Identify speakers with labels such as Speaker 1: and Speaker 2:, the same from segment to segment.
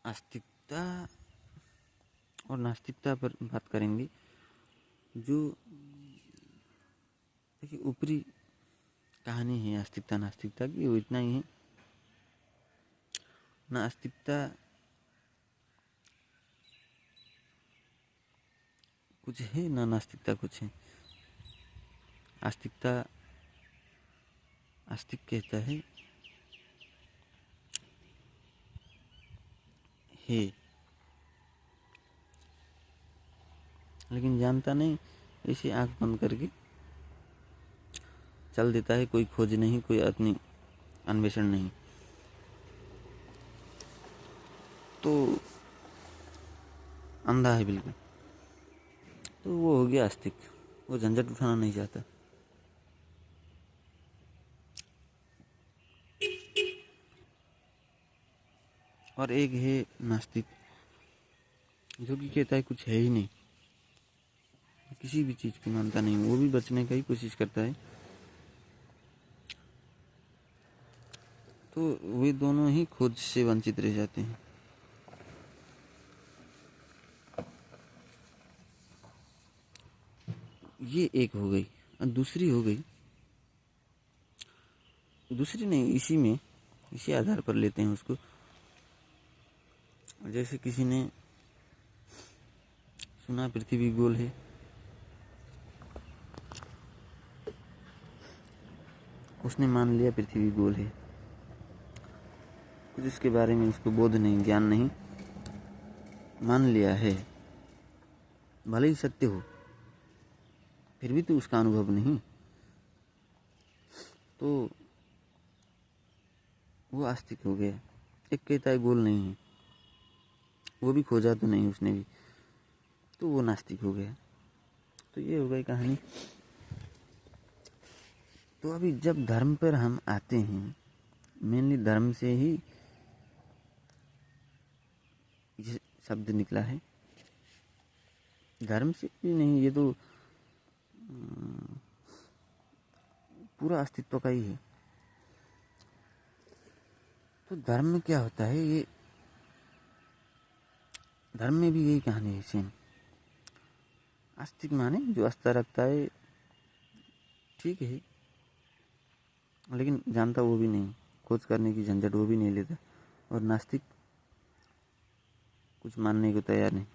Speaker 1: आस्तिकता और नास्तिकता पर बात करेंगे। जो देखिए ऊपरी कहानी है आस्तिकता नास्तिकता की, वो इतना ही है। नास्तिकता कुछ है ना, नास्तिकता कुछ है। आस्तिक कहता है लेकिन जानता नहीं, ऐसे आंख बंद करके चल देता है। कोई खोज नहीं, कोई अपनी अन्वेषण नहीं। तो अंधा है बिल्कुल। तो वो हो गया आस्तिक, वो झंझट उठाना नहीं चाहता। और एक है नास्तिक, जो कि कहता है कुछ है ही नहीं, किसी भी चीज़ की मानता नहीं। वो भी बचने का ही कोशिश करता है। तो वे दोनों ही खोज से वंचित रह जाते हैं। ये एक हो गई। और दूसरी हो गई, दूसरी नहीं, इसी आधार पर लेते हैं उसको। जैसे किसी ने सुना पृथ्वी गोल है, उसने मान लिया पृथ्वी गोल है। कुछ इसके बारे में उसको बोध नहीं, ज्ञान नहीं, मान लिया है। भले ही सत्य हो, फिर भी तो उसका अनुभव नहीं। तो वो आस्तिक हो गया। एक कहता है गोल नहीं है, वो भी खोजा तो नहीं उसने भी, तो वो नास्तिक हो गया। तो ये हो गई कहानी। तो अभी जब धर्म पर हम आते हैं, मेनली धर्म से ही ये शब्द निकला है। धर्म से भी नहीं, ये तो पूरा अस्तित्व का ही है। तो धर्म में क्या होता है, ये धर्म में भी यही कहानी है सेम। आस्तिक माने जो आस्था रखता है, ठीक है, लेकिन जानता वो भी नहीं, खोज करने की झंझट वो भी नहीं लेता। और नास्तिक कुछ मानने को तैयार नहीं,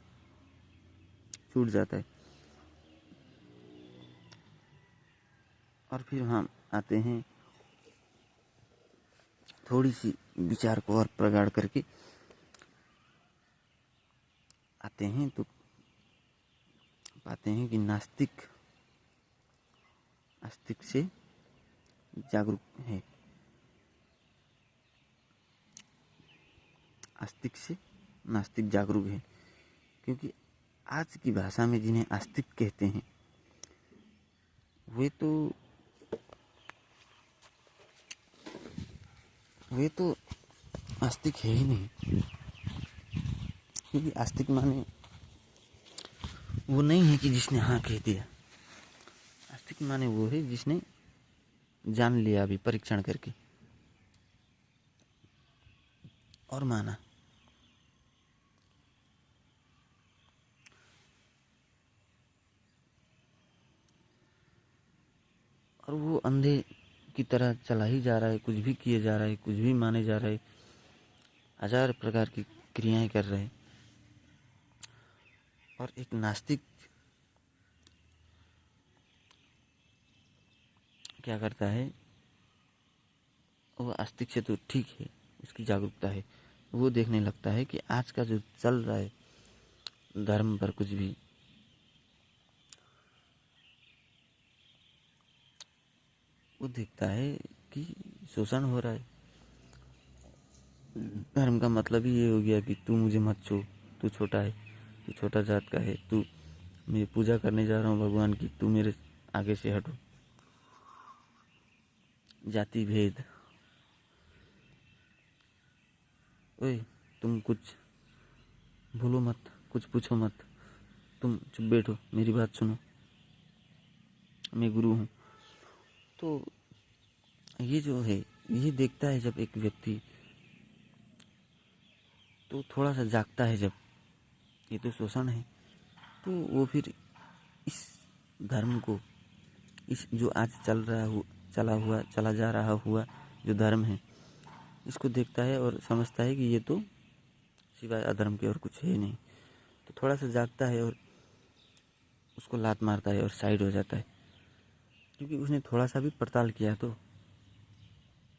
Speaker 1: छूट जाता है। और फिर हम आते हैं थोड़ी सी विचार को और प्रगाढ़ करके आते हैं, तो पाते हैं कि नास्तिक आस्तिक से जागरूक है। आस्तिक से नास्तिक जागरूक है, क्योंकि आज की भाषा में जिन्हें आस्तिक कहते हैं, वे तो आस्तिक है ही नहीं। क्योंकि आस्तिक माने वो नहीं है कि जिसने हाँ कह दिया। आस्तिक माने वो है जिसने जान लिया अभी परीक्षण करके और माना। और वो अंधे की तरह चला ही जा रहा है, कुछ भी किए जा रहा है, कुछ भी माने जा रहा है, हजार प्रकार की क्रियाएं कर रहे हैं। और एक नास्तिक क्या करता है, वो आस्तिक से तो ठीक है, उसकी जागरूकता है। वो देखने लगता है कि आज का जो चल रहा है धर्म पर कुछ भी, वो देखता है कि शोषण हो रहा है। धर्म का मतलब ही ये हो गया कि तू मुझे मत छू, तू छोटा है, तू छोटा जात का है, तू, मैं पूजा करने जा रहा हूँ भगवान की, तू मेरे आगे से हटो। जाति भेद, ओए तुम कुछ भूलो मत, कुछ पूछो मत, तुम चुप बैठो, मेरी बात सुनो, मैं गुरु हूँ। तो ये जो है, ये देखता है जब एक व्यक्ति तो थोड़ा सा जागता है जब ये तो शोषण है, तो वो फिर इस धर्म को, इस जो आज चला जा रहा हुआ जो धर्म है, इसको देखता है और समझता है कि ये तो सिवाय अधर्म के और कुछ है नहीं। तो थोड़ा सा जागता है और उसको लात मारता है और साइड हो जाता है, क्योंकि उसने थोड़ा सा भी पड़ताल किया। तो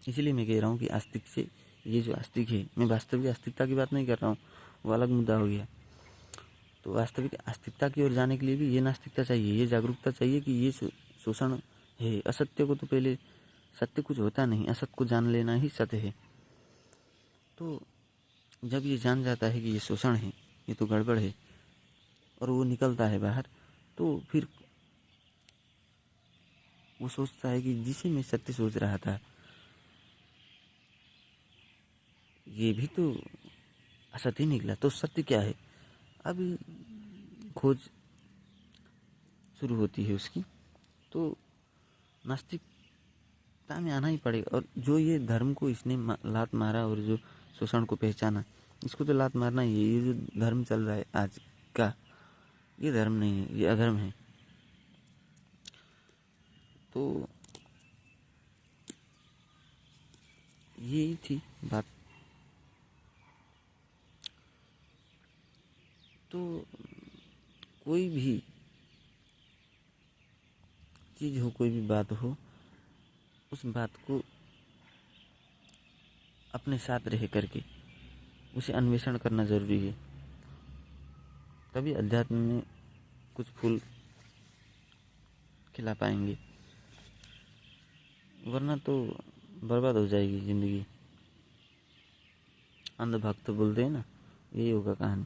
Speaker 1: इसलिए मैं कह रहा हूँ कि आस्तिक से, ये जो आस्तिक है, मैं वास्तविक आस्तिकता की बात नहीं कर रहा हूँ, वो अलग मुद्दा हो गया। तो वास्तविक आस्तिकता की ओर जाने के लिए भी ये नास्तिकता चाहिए, ये जागरूकता चाहिए कि ये शोषण है। असत्य को तो पहले, सत्य कुछ होता नहीं, असत्य को जान लेना ही सत्य है। तो जब ये जान जाता है कि ये शोषण है, ये तो गड़बड़ है, और वो निकलता है बाहर, तो फिर वो सोचता है कि जिसे मैं सत्य सोच रहा था, ये भी तो असत्य ही निकला, तो सत्य क्या है। अब खोज शुरू होती है उसकी। तो नास्तिकता में आना ही पड़ेगा। और जो ये धर्म को इसने लात मारा और जो शोषण को पहचाना, इसको तो लात मारना ही है। ये जो धर्म चल रहा है आज का, ये धर्म नहीं है, ये अधर्म है। तो यही थी बात। तो कोई भी चीज़ हो, कोई भी बात हो, उस बात को अपने साथ रह करके उसे अन्वेषण करना ज़रूरी है। तभी अध्यात्म में कुछ फूल खिला पाएंगे, वरना तो बर्बाद हो जाएगी ज़िंदगी। अंधभक्त बोलते हैं ना, यही होगा कहानी।